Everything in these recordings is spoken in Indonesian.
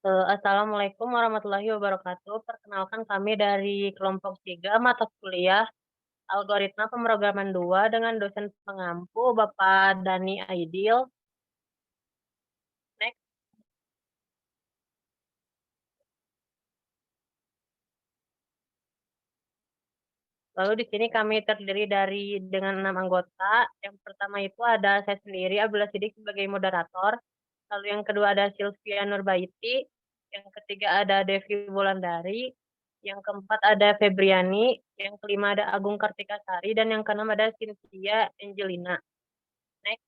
Assalamualaikum warahmatullahi wabarakatuh. Perkenalkan kami dari kelompok 3 mata kuliah Algoritma Pemrograman 2 dengan dosen pengampu Bapak Dani Aidil. Next. Lalu di sini kami terdiri dengan 6 anggota. Yang pertama itu ada saya sendiri, Abdullah Sidik sebagai moderator. Lalu yang kedua ada Sylvia Nurbaiti. Yang ketiga ada Devi Wulandari. Yang keempat ada Febriani. Yang kelima ada Agung Kartikasari. Dan yang keenam ada Cynthia Angelina. Next.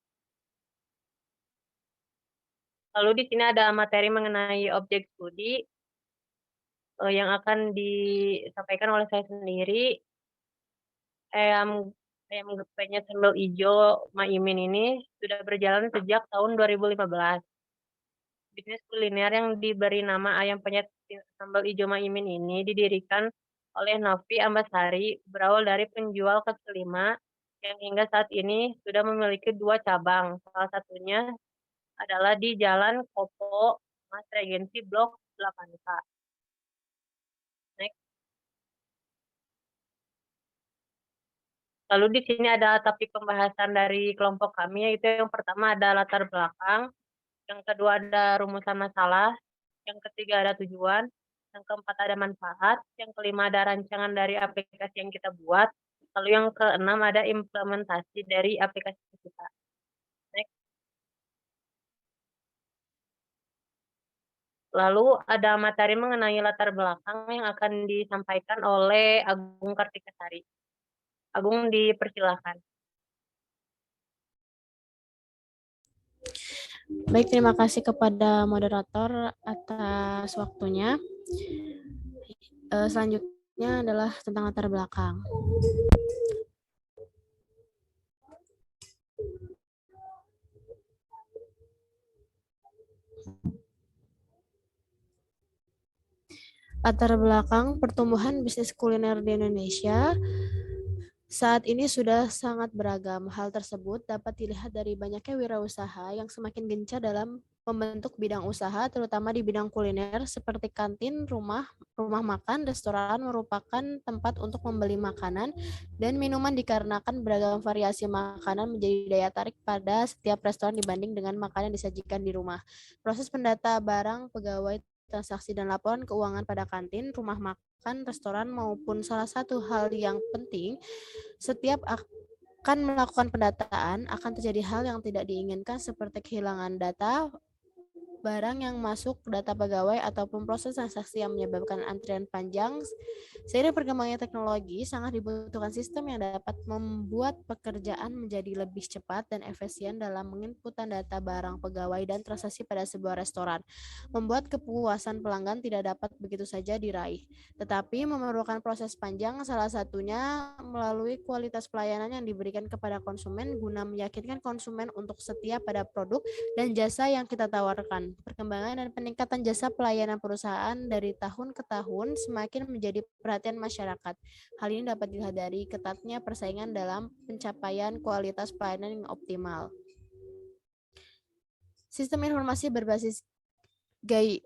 Lalu di sini ada materi mengenai objek studi yang akan disampaikan oleh saya sendiri. Ayam gepengnya sambal hijau Maimin ini sudah berjalan sejak tahun 2015. Bisnis kuliner yang diberi nama ayam penyet sambal hijau Maimin ini didirikan oleh Novi Ambasari, berawal dari penjual kaki lima yang hingga saat ini sudah memiliki 2 cabang. Salah satunya adalah di Jalan Kopo, Mas Regensi Blok 8K. Next. Lalu di sini ada topik pembahasan dari kelompok kami, yaitu yang pertama ada latar belakang, yang kedua ada rumusan masalah, yang ketiga ada tujuan, yang keempat ada manfaat, yang kelima ada rancangan dari aplikasi yang kita buat, lalu yang keenam ada implementasi dari aplikasi kita. Next. Lalu ada materi mengenai latar belakang yang akan disampaikan oleh Agung Kartikasari. Agung, dipersilahkan. Baik, terima kasih kepada moderator atas waktunya. Selanjutnya adalah tentang latar belakang. Latar belakang pertumbuhan bisnis kuliner di Indonesia saat ini sudah sangat beragam. Hal tersebut dapat dilihat dari banyaknya wirausaha yang semakin gencar dalam membentuk bidang usaha, terutama di bidang kuliner seperti kantin, rumah makan, restoran merupakan tempat untuk membeli makanan dan minuman dikarenakan beragam variasi makanan menjadi daya tarik pada setiap restoran dibanding dengan makanan yang disajikan di rumah. Proses pendata barang, pegawai, transaksi dan laporan keuangan pada kantin, rumah makan, restoran maupun salah satu hal yang penting, setiap akan melakukan pendataan akan terjadi hal yang tidak diinginkan seperti kehilangan data barang yang masuk, data pegawai, ataupun proses transaksi yang menyebabkan antrian panjang. Seiring perkembangannya teknologi, sangat dibutuhkan sistem yang dapat membuat pekerjaan menjadi lebih cepat dan efisien dalam menginputan data barang, pegawai, dan transaksi pada sebuah restoran. Membuat kepuasan pelanggan tidak dapat begitu saja diraih, tetapi memerlukan proses panjang, salah satunya melalui kualitas pelayanan yang diberikan kepada konsumen guna meyakinkan konsumen untuk setia pada produk dan jasa yang kita tawarkan. Perkembangan dan peningkatan jasa pelayanan perusahaan dari tahun ke tahun semakin menjadi perhatian masyarakat. Hal ini dapat dilihat dari ketatnya persaingan dalam pencapaian kualitas pelayanan yang optimal. Sistem informasi berbasis GUI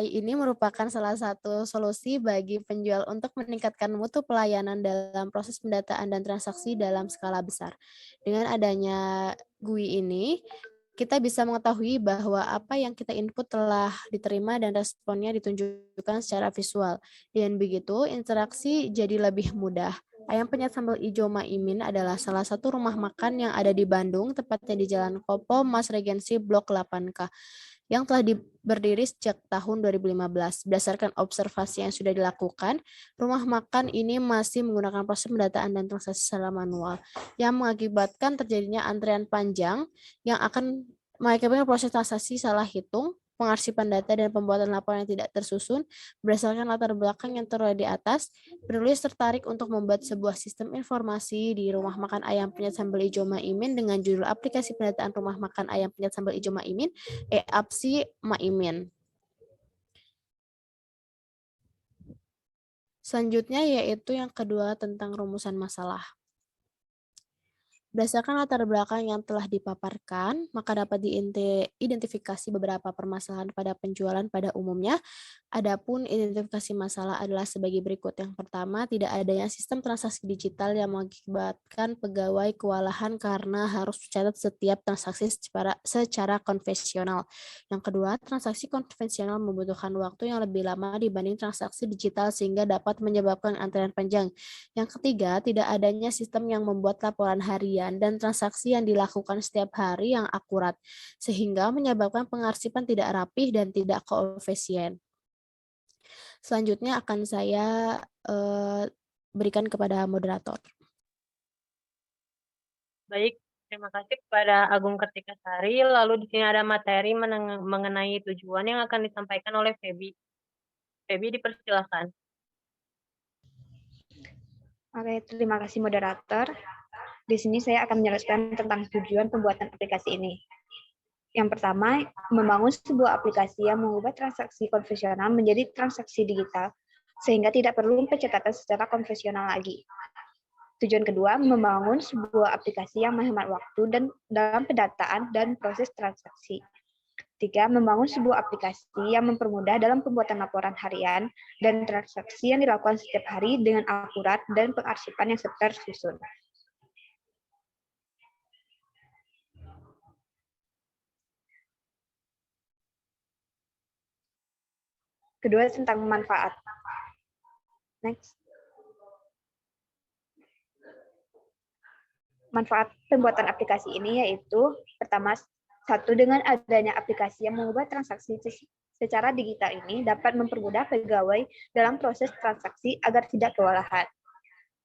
ini merupakan salah satu solusi bagi penjual untuk meningkatkan mutu pelayanan dalam proses pendataan dan transaksi dalam skala besar. Dengan adanya GUI ini, kita bisa mengetahui bahwa apa yang kita input telah diterima dan responnya ditunjukkan secara visual. Dengan begitu, interaksi jadi lebih mudah. Ayam penyet sambal hijau Maimin adalah salah satu rumah makan yang ada di Bandung, tepatnya di Jalan Kopo, Mas Regensi, Blok 8K, yang telah berdiri sejak tahun 2015. Berdasarkan observasi yang sudah dilakukan, rumah makan ini masih menggunakan proses pendataan dan transaksi secara manual, yang mengakibatkan terjadinya antrean panjang yang akan mengakibatkan proses transaksi salah hitung, pengarsipan data, dan pembuatan laporan yang tidak tersusun. Berdasarkan latar belakang yang terlihat di atas, penulis tertarik untuk membuat sebuah sistem informasi di rumah makan ayam penyet sambal hijau Maimin dengan judul aplikasi pendataan rumah makan ayam penyet sambal hijau Maimin, e-apsi Maimin. Selanjutnya yaitu yang kedua tentang rumusan masalah. Berdasarkan latar belakang yang telah dipaparkan, maka dapat diidentifikasi beberapa permasalahan pada penjualan pada umumnya. Adapun identifikasi masalah adalah sebagai berikut. Yang pertama, tidak adanya sistem transaksi digital yang mengakibatkan pegawai kewalahan karena harus mencatat setiap transaksi secara konvensional. Yang kedua, transaksi konvensional membutuhkan waktu yang lebih lama dibanding transaksi digital sehingga dapat menyebabkan antrian panjang. Yang ketiga, tidak adanya sistem yang membuat laporan harian dan transaksi yang dilakukan setiap hari yang akurat, sehingga menyebabkan pengarsipan tidak rapih dan tidak koefisien. Selanjutnya akan saya berikan kepada moderator. Baik, terima kasih kepada Agung Kartikasari. Lalu di sini ada materi mengenai tujuan yang akan disampaikan oleh Feby. Feby, dipersilakan. Oke, terima kasih moderator. Di sini saya akan menjelaskan tentang tujuan pembuatan aplikasi ini. Yang pertama, membangun sebuah aplikasi yang mengubah transaksi konvensional menjadi transaksi digital, sehingga tidak perlu pencatatan secara konvensional lagi. Tujuan kedua, membangun sebuah aplikasi yang menghemat waktu dan dalam pendataan dan proses transaksi. Tiga, membangun sebuah aplikasi yang mempermudah dalam pembuatan laporan harian dan transaksi yang dilakukan setiap hari dengan akurat dan pengarsipan yang tersusun. Kedua, tentang manfaat. Next. Manfaat pembuatan aplikasi ini yaitu, pertama, satu, dengan adanya aplikasi yang mengubah transaksi secara digital ini dapat mempermudah pegawai dalam proses transaksi agar tidak kewalahan.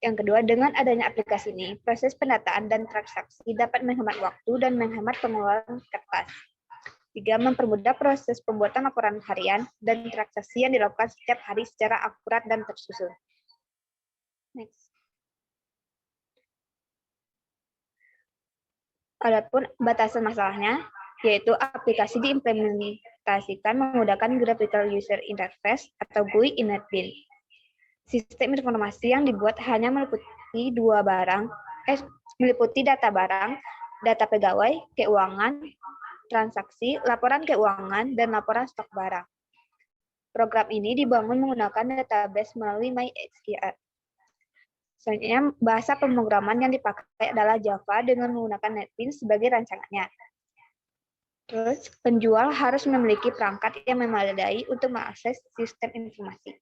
Yang kedua, dengan adanya aplikasi ini, proses pendataan dan transaksi dapat menghemat waktu dan menghemat pengeluaran kertas. Tiga, mempermudah proses pembuatan laporan harian dan transaksi yang dilakukan setiap hari secara akurat dan tersusun. Next. Adapun batasan masalahnya, yaitu aplikasi diimplementasikan menggunakan Graphical User Interface atau GUI in NetBeans. Sistem informasi yang dibuat hanya meliputi meliputi data barang, data pegawai, keuangan, transaksi, laporan keuangan, dan laporan stok barang. Program ini dibangun menggunakan database melalui MySQL. Selanjutnya, bahasa pemrograman yang dipakai adalah Java dengan menggunakan NetBeans sebagai rancangannya. Terus, penjual harus memiliki perangkat yang memadai untuk mengakses sistem informasi.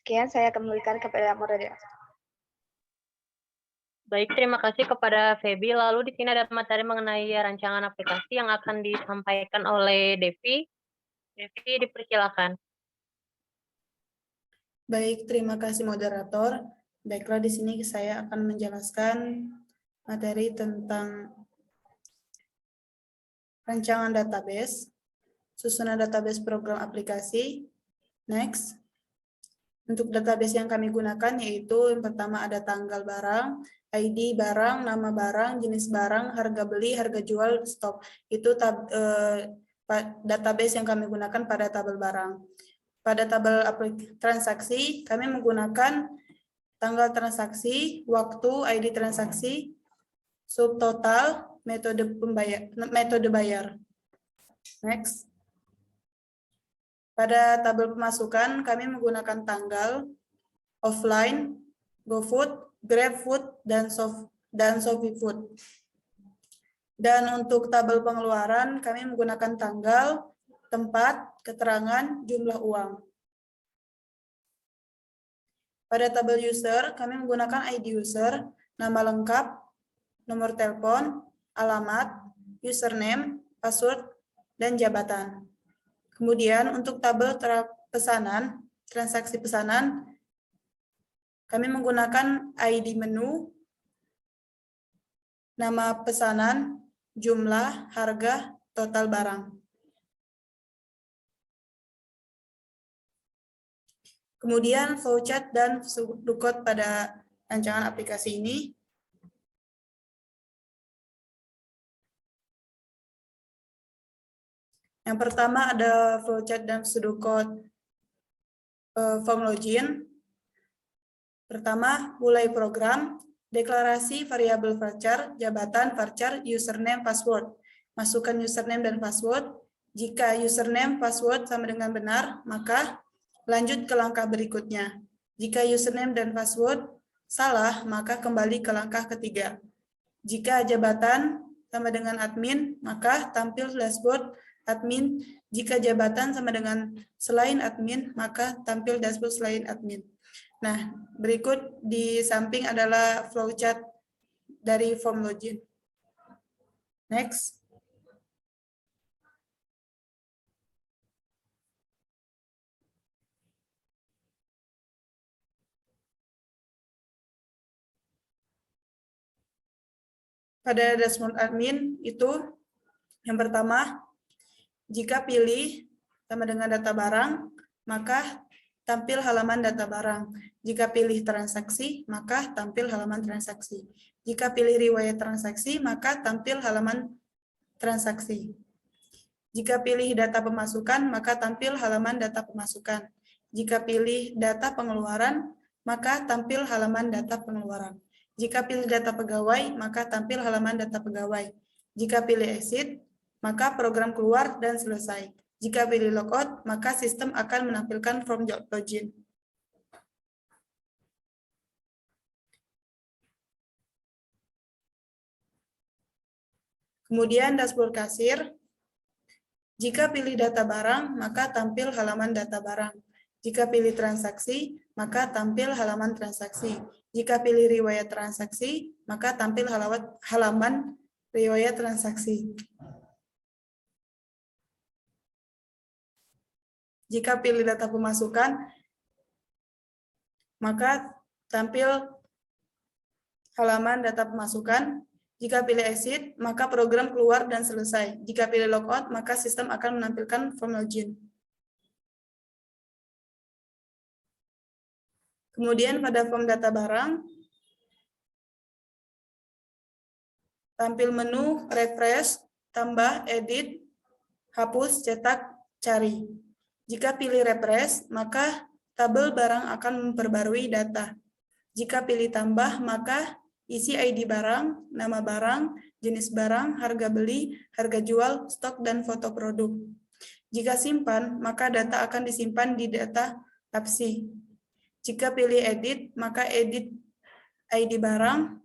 Sekian saya akan memberikan kepada moderator. Baik, terima kasih kepada Feby. Lalu di sini ada materi mengenai rancangan aplikasi yang akan disampaikan oleh Devi. Devi, dipersilakan. Baik, terima kasih moderator. Baiklah, di sini saya akan menjelaskan materi tentang rancangan database, susunan database program aplikasi. Next. Untuk database yang kami gunakan yaitu yang pertama ada tanggal barang, ID barang, nama barang, jenis barang, harga beli, harga jual, stok. Itu database yang kami gunakan pada tabel barang. Pada tabel transaksi, kami menggunakan tanggal transaksi, waktu, ID transaksi, subtotal, metode bayar. Next. Pada tabel pemasukan, kami menggunakan tanggal, offline, GoFood, GrabFood, dan ShopeeFood. Dan untuk tabel pengeluaran, kami menggunakan tanggal, tempat, keterangan, jumlah uang. Pada tabel user, kami menggunakan ID user, nama lengkap, nomor telepon, alamat, username, password, dan jabatan. Kemudian untuk tabel pesanan, transaksi pesanan, kami menggunakan ID menu, nama pesanan, jumlah, harga, total barang. Kemudian flowchart dan sudokot pada rancangan aplikasi ini. Yang pertama ada flowchart dan sudokot form login. Pertama, mulai program, deklarasi variabel varchar, jabatan varchar, username, password. Masukkan username dan password. Jika username, password sama dengan benar, maka lanjut ke langkah berikutnya. Jika username dan password salah, maka kembali ke langkah ketiga. Jika jabatan sama dengan admin, maka tampil dashboard admin. Jika jabatan sama dengan selain admin, maka tampil dashboard selain admin. Nah, berikut di samping adalah flowchart dari form login. Next. Pada dashboard admin itu yang pertama, jika pilih sama dengan data barang, maka tampil halaman data barang. Jika pilih transaksi, maka tampil halaman transaksi. Jika pilih riwayat transaksi, maka tampil halaman transaksi. Jika pilih data pemasukan, maka tampil halaman data pemasukan. Jika pilih data pengeluaran, maka tampil halaman data pengeluaran. Jika pilih data pegawai, maka tampil halaman data pegawai. Jika pilih exit, maka program keluar dan selesai. Jika pilih logout, maka sistem akan menampilkan form login. Kemudian dashboard kasir. Jika pilih data barang, maka tampil halaman data barang. Jika pilih transaksi, maka tampil halaman transaksi. Jika pilih riwayat transaksi, maka tampil halaman riwayat transaksi. Jika pilih data pemasukan, maka tampil halaman data pemasukan. Jika pilih exit, maka program keluar dan selesai. Jika pilih logout, maka sistem akan menampilkan form login. Kemudian pada form data barang, tampil menu refresh, tambah, edit, hapus, cetak, cari. Jika pilih refresh, maka tabel barang akan memperbarui data. Jika pilih tambah, maka isi ID barang, nama barang, jenis barang, harga beli, harga jual, stok, dan foto produk. Jika simpan, maka data akan disimpan di data APSI. Jika pilih edit, maka edit ID barang,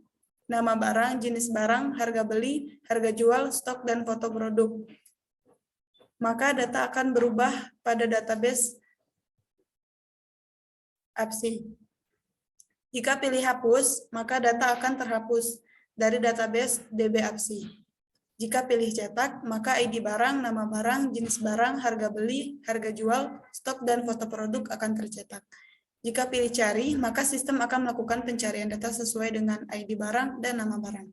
nama barang, jenis barang, harga beli, harga jual, stok, dan foto produk. Maka data akan berubah pada database APSI. Jika pilih hapus, maka data akan terhapus dari database DB APSI. Jika pilih cetak, maka ID barang, nama barang, jenis barang, harga beli, harga jual, stok, dan foto produk akan tercetak. Jika pilih cari, maka sistem akan melakukan pencarian data sesuai dengan ID barang dan nama barang.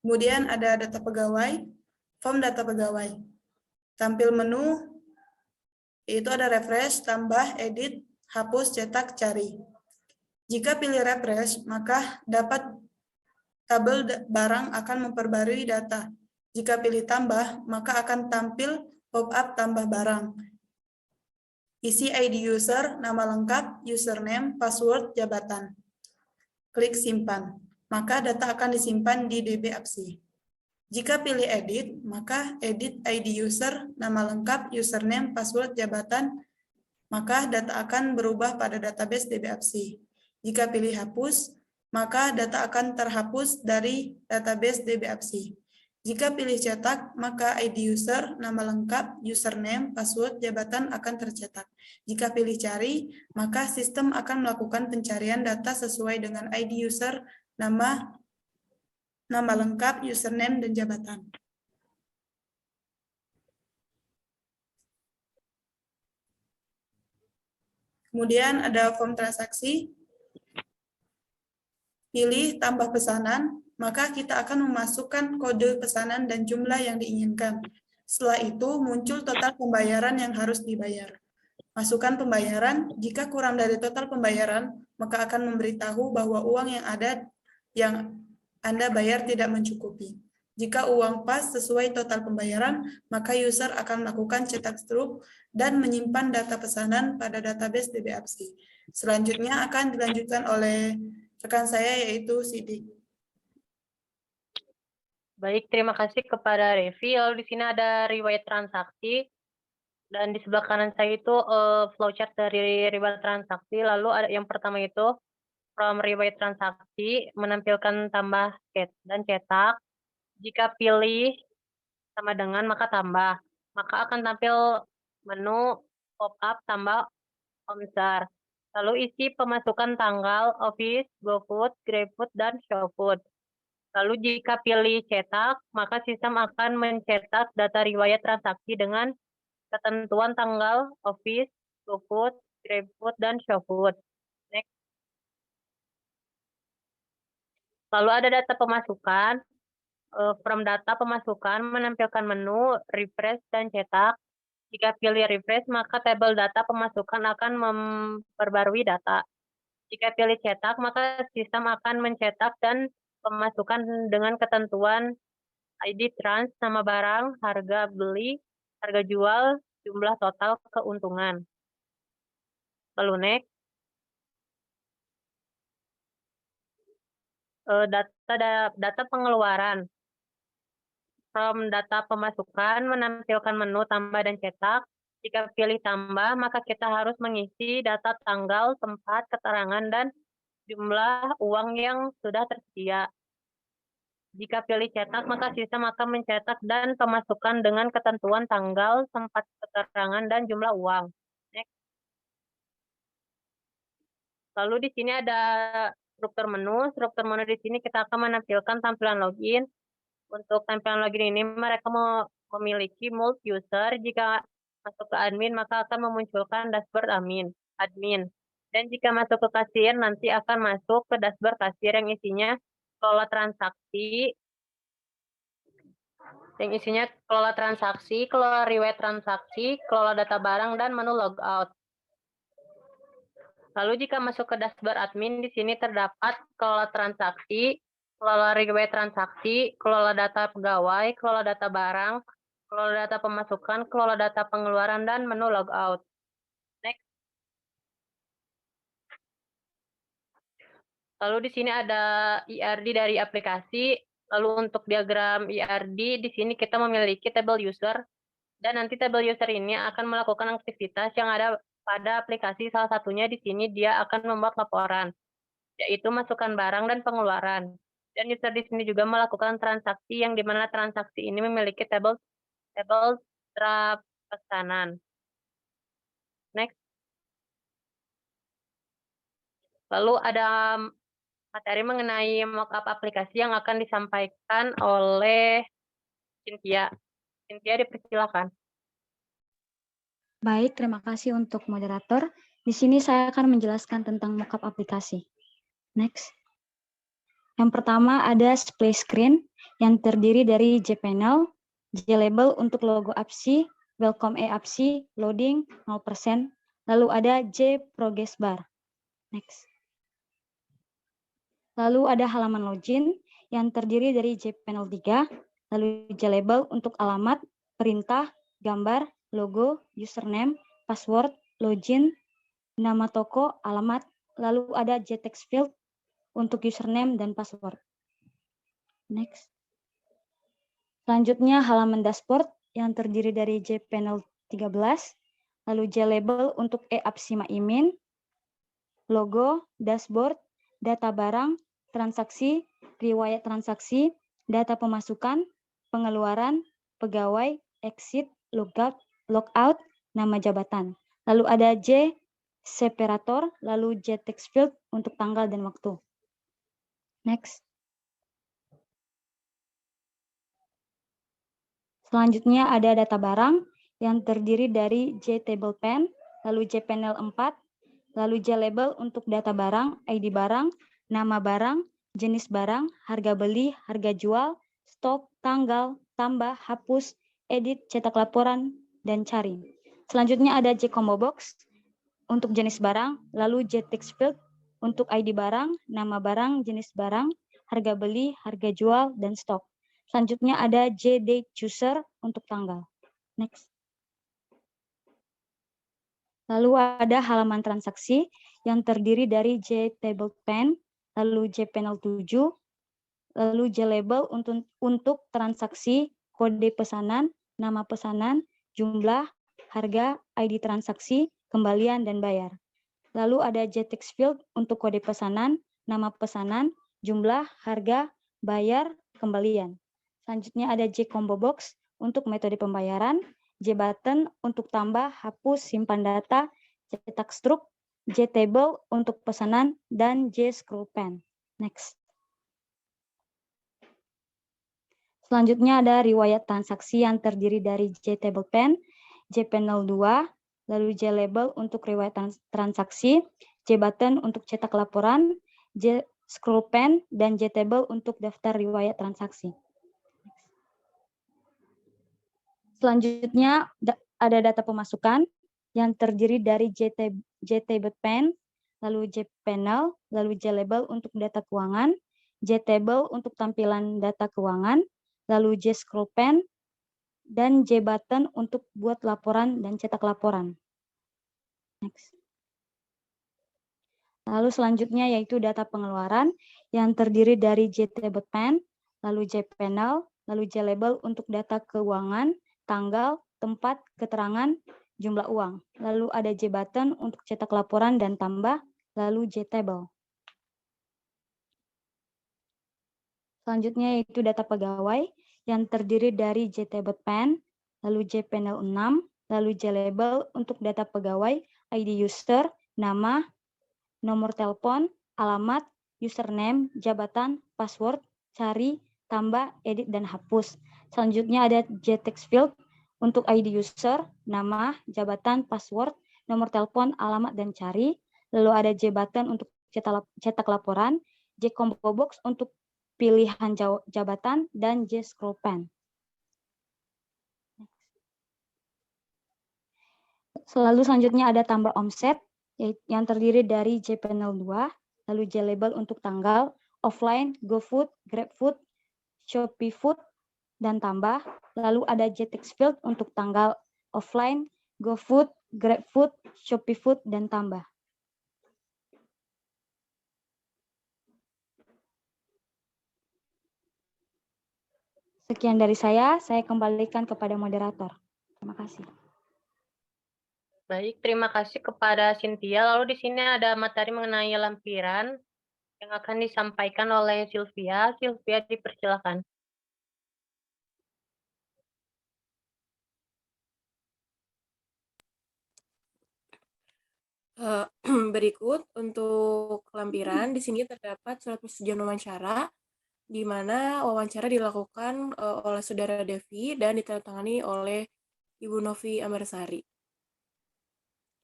Kemudian ada data pegawai, form data pegawai. Tampil menu, yaitu ada refresh, tambah, edit, hapus, cetak, cari. Jika pilih refresh, maka dapat tabel barang akan memperbarui data. Jika pilih tambah, maka akan tampil pop-up tambah barang. Isi ID user, nama lengkap, username, password, jabatan. Klik simpan, maka data akan disimpan di DB APSI. Jika pilih edit, maka edit ID user, nama lengkap, username, password, jabatan, maka data akan berubah pada database DB APSI. Jika pilih hapus, maka data akan terhapus dari database DB APSI. Jika pilih cetak, maka ID user, nama lengkap, username, password, jabatan akan tercetak. Jika pilih cari, maka sistem akan melakukan pencarian data sesuai dengan ID user, nama lengkap, username, dan jabatan. Kemudian ada form transaksi. Pilih tambah pesanan, maka kita akan memasukkan kode pesanan dan jumlah yang diinginkan. Setelah itu muncul total pembayaran yang harus dibayar. Masukkan pembayaran, jika kurang dari total pembayaran, maka akan memberitahu bahwa uang yang ada yang Anda bayar tidak mencukupi. Jika uang pas sesuai total pembayaran, maka user akan melakukan cetak struk dan menyimpan data pesanan pada database DBApsi. Selanjutnya akan dilanjutkan oleh rekan saya yaitu Sidik. Baik, terima kasih kepada Revi. Lalu di sini ada riwayat transaksi. Dan di sebelah kanan saya itu flowchart dari riwayat transaksi. Lalu ada yang pertama itu from riwayat transaksi menampilkan tambah dan cetak. Jika pilih sama dengan maka tambah. Maka akan tampil menu pop-up tambah omsar. Lalu isi pemasukan tanggal, office, GoFood, GrabFood, dan ShowFood. Lalu jika pilih cetak, maka sistem akan mencetak data riwayat transaksi dengan ketentuan tanggal, office, GoFood, GrabFood, dan ShowFood. Next. Lalu ada data pemasukan. From data pemasukan menampilkan menu, refresh, dan cetak. Jika pilih refresh, maka tabel data pemasukan akan memperbarui data. Jika pilih cetak, maka sistem akan mencetak dan pemasukan dengan ketentuan ID trans, nama barang, harga beli, harga jual, jumlah total keuntungan. Lalu next. Data pengeluaran. From data pemasukan menampilkan menu tambah dan cetak. Jika pilih tambah, maka kita harus mengisi data tanggal, tempat, keterangan, dan jumlah uang yang sudah tersedia. Jika pilih cetak, maka sistem akan mencetak dan pemasukan dengan ketentuan tanggal, tempat, keterangan, dan jumlah uang. Next. Lalu di sini ada struktur menu. Struktur menu di sini kita akan menampilkan tampilan login. Untuk tampilan login ini, mereka memiliki multi user. Jika masuk ke admin, maka akan memunculkan dashboard admin. Dan jika masuk ke kasir, nanti akan masuk ke dashboard kasir yang isinya kelola transaksi, kelola riwayat transaksi, kelola data barang, dan menu logout. Lalu jika masuk ke dashboard admin, di sini terdapat kelola transaksi, kelola riwayat transaksi, kelola data pegawai, kelola data barang, kelola data pemasukan, kelola data pengeluaran, dan menu logout. Next. Lalu di sini ada IRD dari aplikasi. Lalu untuk diagram IRD, di sini kita memiliki tabel user. Dan nanti tabel user ini akan melakukan aktivitas yang ada pada aplikasi. Salah satunya di sini dia akan membuat laporan, yaitu masukkan barang dan pengeluaran. Dan user di sini juga melakukan transaksi yang dimana transaksi ini memiliki tabel pesanan. Next. Lalu ada materi mengenai mockup aplikasi yang akan disampaikan oleh Cynthia. Cynthia, dipersilakan. Baik, terima kasih untuk moderator. Di sini saya akan menjelaskan tentang mockup aplikasi. Next. Yang pertama ada display screen yang terdiri dari JPanel, JLabel untuk logo APSI, Welcome APSI, loading 0%, lalu ada JProgress bar. Next. Lalu ada halaman login yang terdiri dari JPanel 3, lalu JLabel untuk alamat, perintah, gambar, logo, username, password, login, nama toko, alamat, lalu ada JText field untuk username dan password. Next. Selanjutnya halaman dashboard yang terdiri dari JPanel 13, lalu JLabel untuk eApsi Maimin, logo, dashboard, data barang, transaksi, riwayat transaksi, data pemasukan, pengeluaran, pegawai, exit, logout, nama jabatan. Lalu ada J separator, lalu JText field untuk tanggal dan waktu. Next. Selanjutnya ada data barang yang terdiri dari JTablePan, lalu JPanel 4, lalu JLabel untuk data barang, ID barang, nama barang, jenis barang, harga beli, harga jual, stok, tanggal, tambah, hapus, edit, cetak laporan, dan cari. Selanjutnya ada JCombo Box untuk jenis barang, lalu JText field untuk ID barang, nama barang, jenis barang, harga beli, harga jual, dan stok. Selanjutnya ada JDate Chooser untuk tanggal. Next. Lalu ada halaman transaksi yang terdiri dari JTablePan, lalu JPanel 7, lalu JLabel untuk transaksi, kode pesanan, nama pesanan, jumlah, harga, ID transaksi, kembalian, dan bayar. Lalu ada JTextField untuk kode pesanan, nama pesanan, jumlah, harga, bayar, kembalian. Selanjutnya ada JCombo Box untuk metode pembayaran, JButton untuk tambah, hapus, simpan data, cetak struk, JTable untuk pesanan, dan JScrollPan. Next. Selanjutnya ada riwayat transaksi yang terdiri dari JTablePan, JPanel 2, lalu JLabel untuk riwayat transaksi, JButton untuk cetak laporan, JScrollPan, dan JTable untuk daftar riwayat transaksi. Selanjutnya ada data pemasukan yang terdiri dari JTablePan, lalu JPanel, lalu JLabel untuk data keuangan, JTable untuk tampilan data keuangan, lalu JScrollPan, dan JButton untuk buat laporan dan cetak laporan. Next. Lalu selanjutnya yaitu data pengeluaran yang terdiri dari JTablePan, lalu JPanel, lalu JLabel untuk data keuangan, tanggal, tempat, keterangan, jumlah uang. Lalu ada JButton untuk cetak laporan dan tambah, lalu JTable. Selanjutnya yaitu data pegawai yang terdiri dari JTablePan, lalu JPanel 6, lalu JLabel untuk data pegawai, ID user, nama, nomor telepon, alamat, username, jabatan, password, cari, tambah, edit, dan hapus. Selanjutnya ada JTextField untuk ID user, nama, jabatan, password, nomor telepon, alamat, dan cari. Lalu ada JButton untuk cetak laporan, JCombo Box untuk pilihan jabatan, dan JScrollPan. Lalu selanjutnya ada tambah omset yang terdiri dari JPanel 2, lalu JLabel untuk tanggal, offline, GoFood, GrabFood, ShopeeFood, dan tambah. Lalu ada JTextField untuk tanggal, offline, GoFood, GrabFood, ShopeeFood, dan tambah. Sekian dari saya kembalikan kepada moderator. Terima kasih. Baik, terima kasih kepada Cynthia. Lalu di sini ada materi mengenai lampiran yang akan disampaikan oleh Sylvia. Sylvia, dipersilakan. Berikut untuk lampiran, di sini terdapat surat persetujuan wawancara, di mana wawancara dilakukan oleh Saudara Devi dan ditandatangani oleh Ibu Novi Amarsari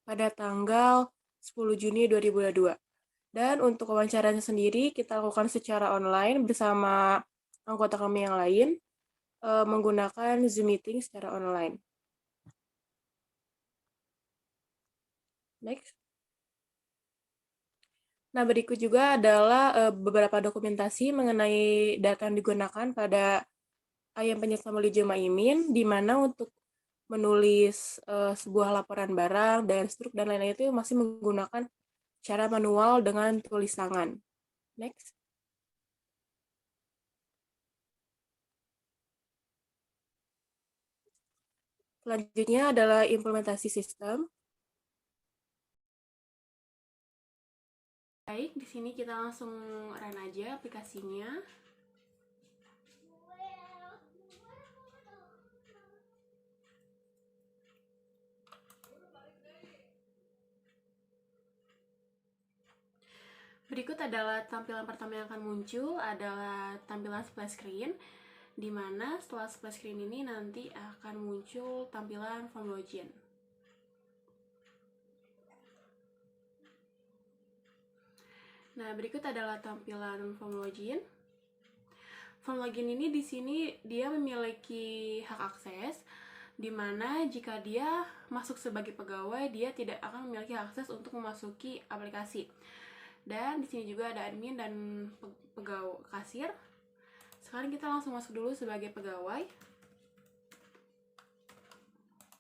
pada tanggal 10 Juni 2022. Dan untuk wawancaranya sendiri kita lakukan secara online bersama anggota kami yang lain menggunakan Zoom meeting secara online. Next. Nah, berikut juga adalah beberapa dokumentasi mengenai data yang digunakan pada Ayam Penyet Sambal Ijo Maimin, di mana untuk menulis sebuah laporan barang dan struk dan lain-lain itu masih menggunakan cara manual dengan tulis tangan. Next. Selanjutnya adalah implementasi sistem. Baik, di sini kita langsung run aja aplikasinya. Berikut adalah tampilan pertama yang akan muncul, adalah tampilan splash screen, di mana setelah splash screen ini nanti akan muncul tampilan form login. Nah, berikut adalah tampilan form login. Form login ini di sini dia memiliki hak akses, di mana jika dia masuk sebagai pegawai, dia tidak akan memiliki akses untuk memasuki aplikasi. Dan di sini juga ada admin dan pegawai kasir. Sekarang kita langsung masuk dulu sebagai pegawai.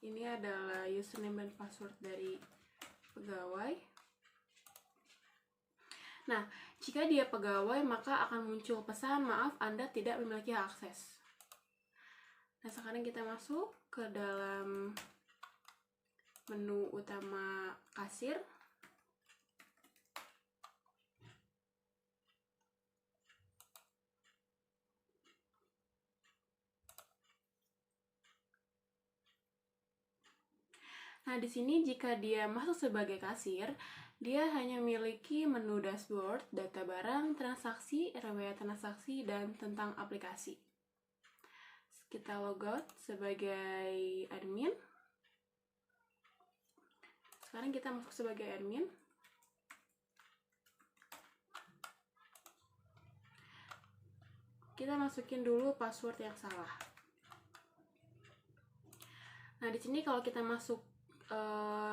Ini adalah username dan password dari pegawai. Nah, jika dia pegawai, maka akan muncul pesan, maaf, Anda tidak memiliki akses. Nah, sekarang kita masuk ke dalam menu utama kasir. Nah, di sini jika dia masuk sebagai kasir, dia hanya memiliki menu dashboard, data barang, transaksi, riwayat transaksi, dan tentang aplikasi. Kita logout sebagai admin. Sekarang kita masuk sebagai admin. Kita masukin dulu password yang salah. Nah, di sini kalau kita masuk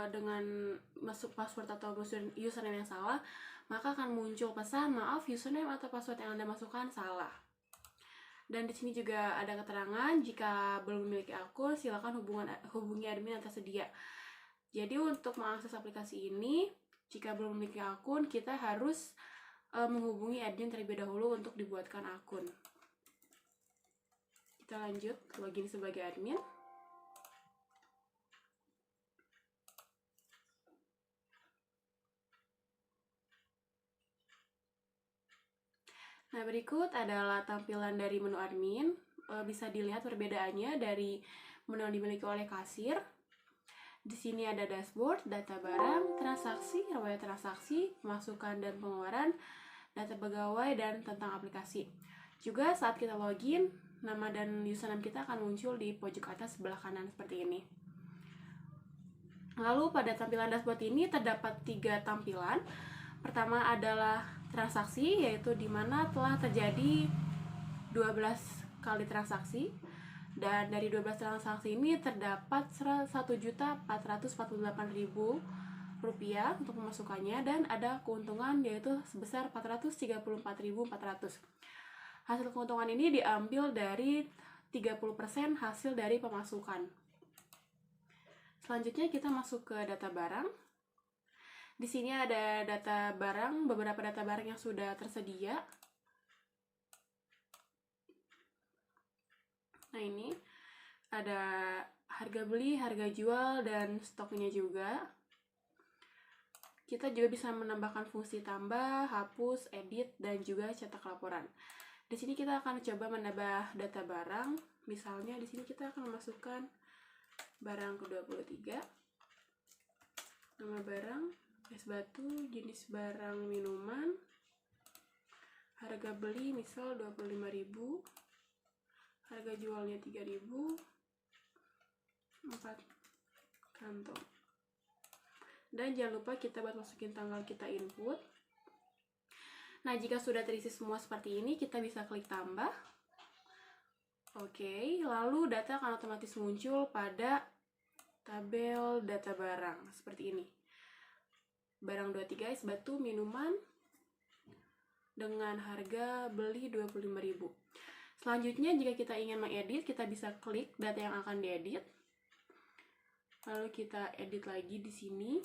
dengan masuk password atau username yang salah, maka akan muncul pesan, maaf, username atau password yang Anda masukkan salah. Dan di sini juga ada keterangan, jika belum memiliki akun, silakan hubungi admin yang tersedia. Jadi untuk mengakses aplikasi ini, jika belum memiliki akun, kita harus menghubungi admin terlebih dahulu untuk dibuatkan akun. Kita lanjut, login sebagai admin. Nah, berikut adalah tampilan dari menu admin. Bisa dilihat perbedaannya dari menu yang dimiliki oleh kasir. Di sini ada dashboard, data barang, transaksi, riwayat transaksi, pemasukan dan pengeluaran, data pegawai, dan tentang aplikasi. Juga saat kita login, nama dan username kita akan muncul di pojok atas sebelah kanan seperti ini. Lalu pada tampilan dashboard ini terdapat 3 tampilan. Pertama adalah transaksi, yaitu di mana telah terjadi 12 kali transaksi. Dan dari 12 transaksi ini terdapat Rp1.448.000 untuk pemasukannya, dan ada keuntungan yaitu sebesar 434.400. Hasil keuntungan ini diambil dari 30% hasil dari pemasukan. Selanjutnya kita masuk ke data barang. Di sini ada data barang, beberapa data barang yang sudah tersedia. Nah, ini ada harga beli, harga jual, dan stoknya juga. Kita juga bisa menambahkan fungsi tambah, hapus, edit, dan juga cetak laporan. Di sini kita akan coba menambah data barang. Misalnya di sini kita akan memasukkan barang ke-23. Nama barang, es batu, jenis barang minuman, harga beli misal 25.000, harga jualnya 3.000, 4 kantong. Dan jangan lupa kita buat masukin tanggal kita input. Nah, jika sudah terisi semua seperti ini, kita bisa klik tambah. Oke, lalu data akan otomatis muncul pada tabel data barang seperti ini. Barang 23 es batu minuman dengan harga beli 25.000. Selanjutnya, jika kita ingin mengedit, kita bisa klik data yang akan diedit. Lalu kita edit lagi di sini.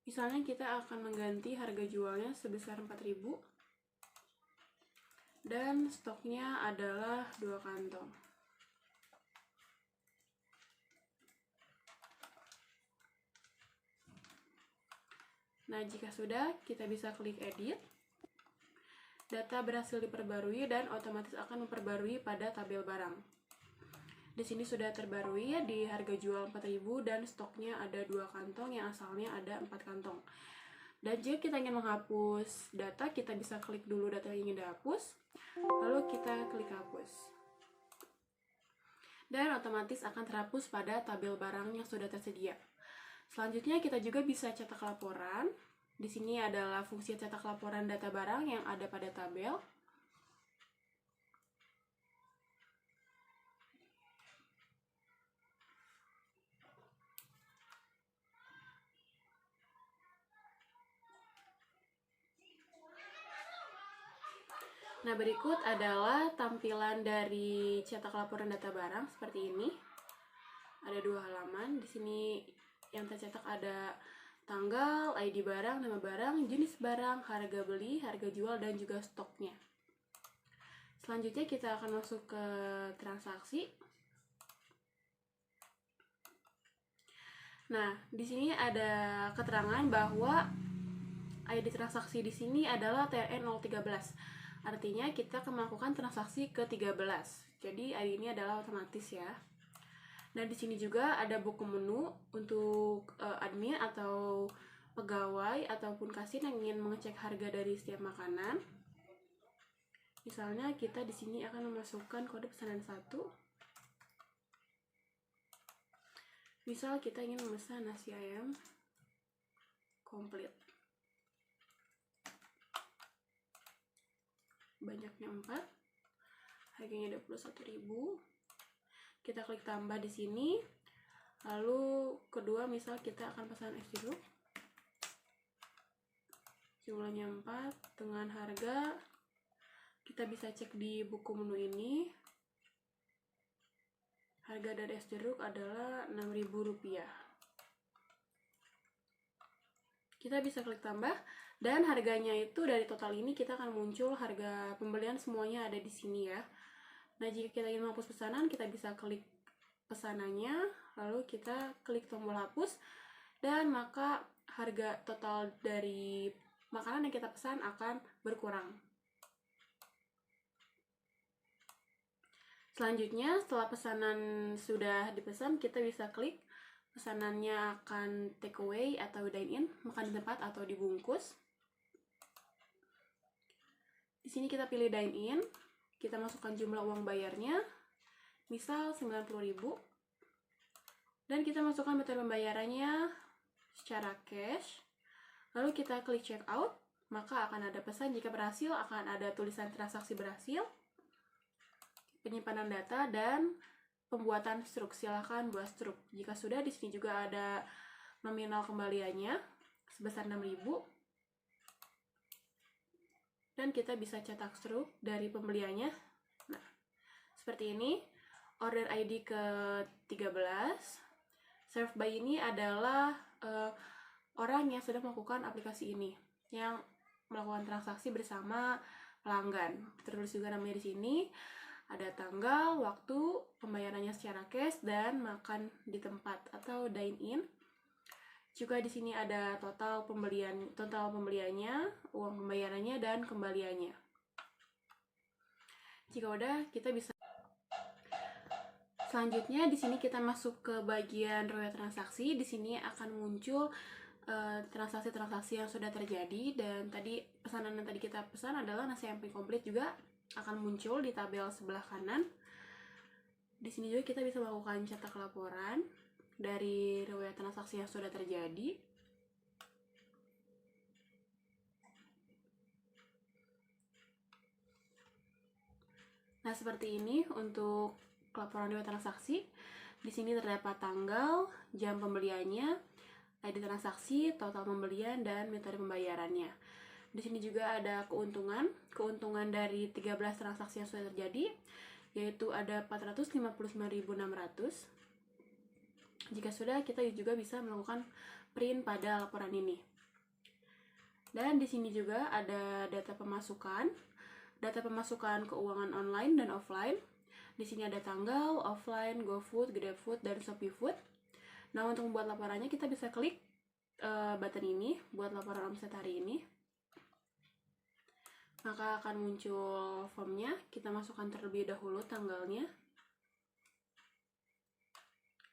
Misalnya kita akan mengganti harga jualnya sebesar 4.000 dan stoknya adalah 2 kantong. Nah, jika sudah, kita bisa klik edit. Data berhasil diperbarui dan otomatis akan memperbarui pada tabel barang. Di sini sudah terbarui di harga jual 4.000 dan stoknya ada 2 kantong yang asalnya ada 4 kantong. Dan jika kita ingin menghapus data, kita bisa klik dulu data yang ingin dihapus, lalu kita klik hapus. Dan otomatis akan terhapus pada tabel barang yang sudah tersedia. Selanjutnya kita juga bisa cetak laporan. Di sini adalah fungsi cetak laporan data barang yang ada pada tabel. Nah, berikut adalah tampilan dari cetak laporan data barang seperti ini. Ada 2 halaman. Di sini yang tercetak ada tanggal, ID barang, nama barang, jenis barang, harga beli, harga jual, dan juga stoknya. Selanjutnya kita akan masuk ke transaksi. Nah, di sini ada keterangan bahwa ID transaksi di sini adalah TRN 013. Artinya kita akan melakukan transaksi ke-13. Jadi ID ini adalah otomatis ya. Nah, di sini juga ada buku menu untuk admin atau pegawai ataupun kasir yang ingin mengecek harga dari setiap makanan. Misalnya kita di sini akan memasukkan kode pesanan 1. Misal kita ingin memesan nasi ayam komplit. Banyaknya 4. Harganya 21.000. Kita klik tambah di sini. Lalu kedua misal kita akan pesan es jeruk. Jumlahnya 4 dengan harga kita bisa cek di buku menu ini. Harga dari es jeruk adalah Rp6.000. Kita bisa klik tambah dan harganya itu dari total ini kita akan muncul harga pembelian semuanya ada di sini ya. Nah, jika kita ingin menghapus pesanan, kita bisa klik pesanannya, lalu kita klik tombol hapus, dan maka harga total dari makanan yang kita pesan akan berkurang. Selanjutnya, setelah pesanan sudah dipesan, kita bisa klik pesanannya akan take away atau dine in, makan di tempat atau dibungkus. Di sini kita pilih dine in. Kita masukkan jumlah uang bayarnya, misal 90.000. Dan kita masukkan metode pembayarannya secara cash. Lalu kita klik check out, maka akan ada pesan jika berhasil, akan ada tulisan transaksi berhasil, penyimpanan data, dan pembuatan struk. Silakan buat struk. Jika sudah, di sini juga ada nominal kembaliannya sebesar 6.000. Dan kita bisa cetak struk dari pembeliannya. Nah, seperti ini. Order ID ke-13. Serve by ini adalah orang yang sudah melakukan aplikasi ini, yang melakukan transaksi bersama pelanggan. Tertulis juga namanya di sini. Ada tanggal, waktu, pembayarannya secara cash, dan makan di tempat atau dine in. Juga di sini ada total pembeliannya, uang pembayarannya, dan kembaliannya. Jika udah, kita bisa. Selanjutnya di sini kita masuk ke bagian riwayat transaksi. Di sini akan muncul transaksi-transaksi yang sudah terjadi, dan tadi pesanan yang tadi kita pesan adalah nasi ayam komplit juga akan muncul di tabel sebelah kanan. Di sini juga kita bisa melakukan cetak laporan dari riwayat transaksi yang sudah terjadi. Nah, seperti ini untuk laporan riwayat transaksi. Di sini terdapat tanggal, jam pembeliannya, ID transaksi, total pembelian, dan metode pembayarannya. Di sini juga ada keuntungan dari 13 transaksi yang sudah terjadi, yaitu ada 459.600. Jika sudah, kita juga bisa melakukan print pada laporan ini. Dan di sini juga ada data pemasukan keuangan online dan offline. Di sini ada tanggal, offline, GoFood, GrabFood, dan ShopeeFood. Nah, untuk membuat laporannya kita bisa klik button ini, buat laporan omset hari ini. Maka akan muncul formnya, kita masukkan terlebih dahulu tanggalnya.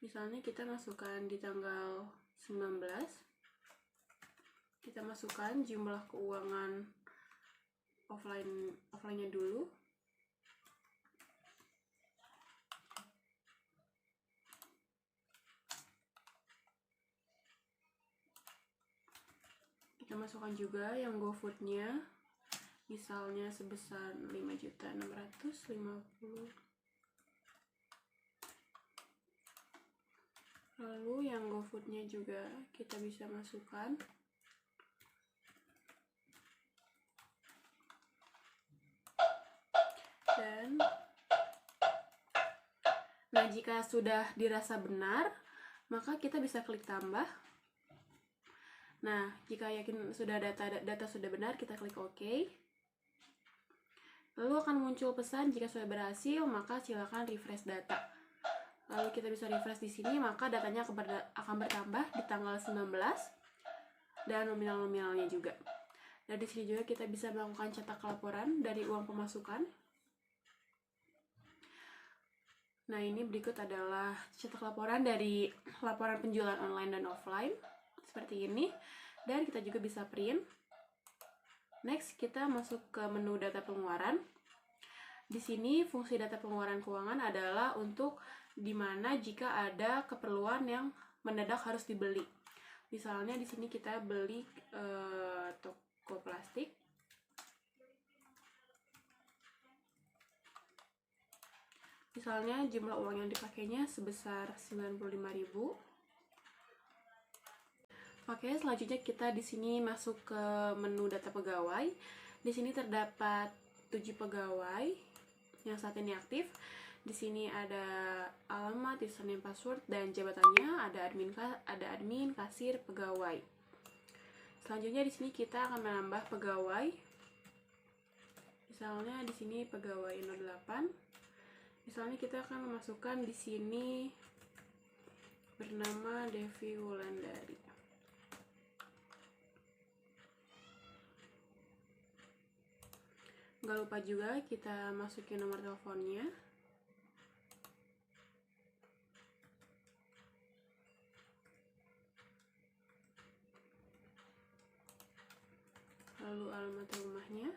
Misalnya kita masukkan di tanggal 19. Kita masukkan jumlah keuangan offline-nya dulu. Kita masukkan juga yang GoFood-nya, misalnya sebesar 5.650.000. Lalu yang GoFood-nya juga kita bisa masukkan. Nah, jika sudah dirasa benar, maka kita bisa klik tambah. Nah, jika yakin sudah data sudah benar, kita klik OK. Lalu akan muncul pesan jika sudah berhasil, maka silakan refresh data. Lalu kita bisa refresh di sini, maka datanya akan bertambah di tanggal 19 dan nominal-nominalnya juga. Dan di sini juga kita bisa melakukan cetak laporan dari uang pemasukan. Nah, ini berikut adalah cetak laporan dari laporan penjualan online dan offline seperti ini. Dan kita juga bisa print. Next, kita masuk ke menu data pengeluaran. Di sini fungsi data pengeluaran keuangan adalah untuk dimana jika ada keperluan yang mendadak harus dibeli. Misalnya di sini kita beli toko plastik. Misalnya jumlah uang yang dipakainya sebesar 95.000. Oke, selanjutnya kita di sini masuk ke menu data pegawai. Di sini terdapat 7 pegawai yang saat ini aktif. Di sini ada alamat, username, password, dan jabatannya. Ada admin, kasir, pegawai. Selanjutnya di sini kita akan menambah pegawai. Misalnya di sini pegawai 08. Misalnya kita akan memasukkan di sini bernama Devi Wulandari. Nggak lupa juga kita masukin nomor teleponnya. Lalu alamat rumahnya.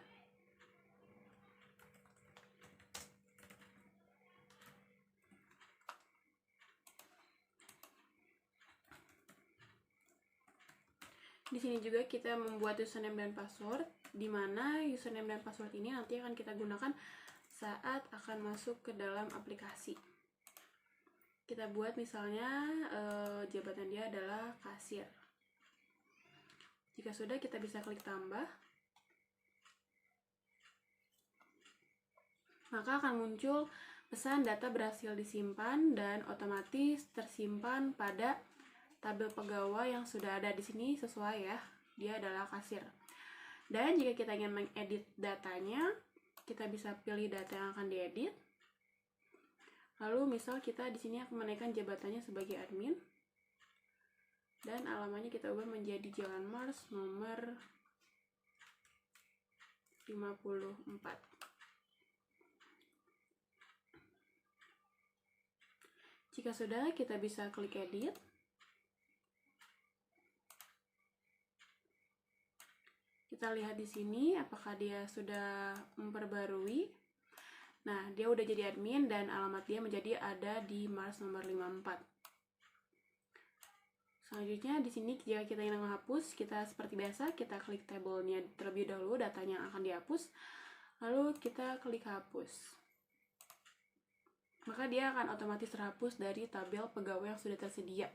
Di sini juga kita membuat username dan password, di mana username dan password ini nanti akan kita gunakan saat akan masuk ke dalam aplikasi. Kita buat misalnya jabatan dia adalah kasir. Jika sudah, kita bisa klik tambah. Maka akan muncul pesan data berhasil disimpan dan otomatis tersimpan pada tabel pegawai yang sudah ada di sini sesuai ya. Dia adalah kasir. Dan jika kita ingin mengedit datanya, kita bisa pilih data yang akan diedit. Lalu misal kita di sini akan menaikkan jabatannya sebagai admin. Dan alamatnya kita ubah menjadi Jalan Mars nomor 54. Jika sudah, kita bisa klik edit. Kita lihat di sini apakah dia sudah memperbarui. Nah, dia udah jadi admin dan alamat dia menjadi ada di Mars nomor 54. Selanjutnya di sini jika kita ingin menghapus, kita seperti biasa kita klik tabelnya terlebih dahulu, datanya yang akan dihapus. Lalu kita klik hapus. Maka dia akan otomatis terhapus dari tabel pegawai yang sudah tersedia.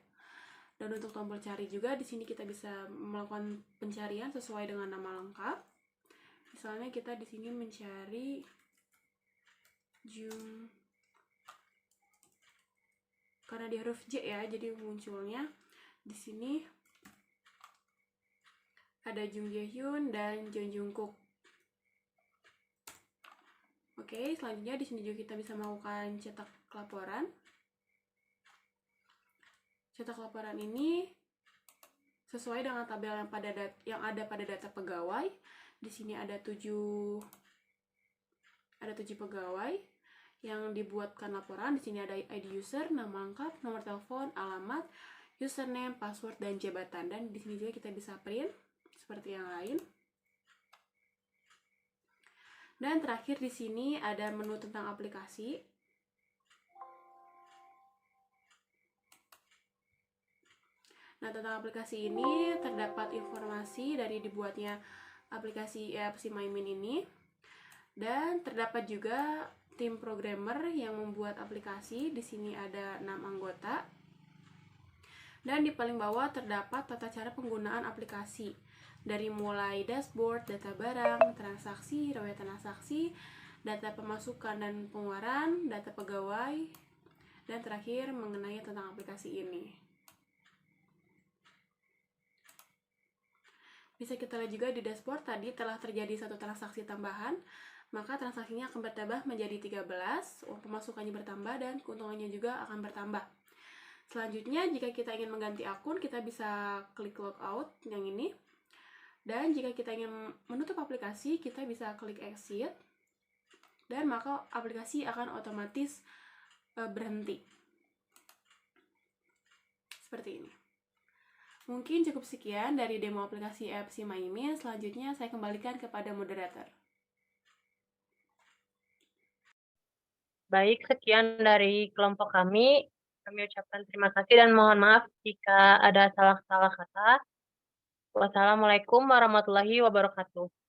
Dan untuk tombol cari juga di sini kita bisa melakukan pencarian sesuai dengan nama lengkap. Misalnya kita di sini mencari Jum, karena di huruf J ya, jadi munculnya di sini ada Jung Jae-hyun dan Jung Jungkook. Oke, selanjutnya di sini juga kita bisa melakukan cetak laporan. Cetak laporan ini sesuai dengan tabel yang ada pada data pegawai. Di sini ada 7 pegawai yang dibuatkan laporan. Di sini ada ID user, nama lengkap, nomor telepon, alamat, username, password, dan jabatan. Dan di sini juga kita bisa print seperti yang lain. Dan terakhir di sini ada menu tentang aplikasi. Nah, tentang aplikasi ini terdapat informasi dari dibuatnya aplikasi e-Apsi Maimin ini. Dan terdapat juga tim programmer yang membuat aplikasi. Di sini ada 6 anggota. Dan di paling bawah terdapat tata cara penggunaan aplikasi. Dari mulai dashboard, data barang, transaksi, riwayat transaksi, data pemasukan dan pengeluaran, data pegawai, Dan terakhir mengenai tentang aplikasi ini. Bisa kita lihat juga di dashboard tadi telah terjadi satu transaksi tambahan, maka transaksinya akan bertambah menjadi 13, uang pemasukannya bertambah dan keuntungannya juga akan bertambah. Selanjutnya, jika kita ingin mengganti akun, kita bisa klik logout yang ini. Dan jika kita ingin menutup aplikasi, kita bisa klik exit. Dan maka aplikasi akan otomatis berhenti. Seperti ini. Mungkin cukup sekian dari demo aplikasi EAPSI MyImin. Selanjutnya saya kembalikan kepada moderator. Baik, sekian dari kelompok kami. Kami ucapkan terima kasih dan mohon maaf jika ada salah-salah kata. Wassalamualaikum warahmatullahi wabarakatuh.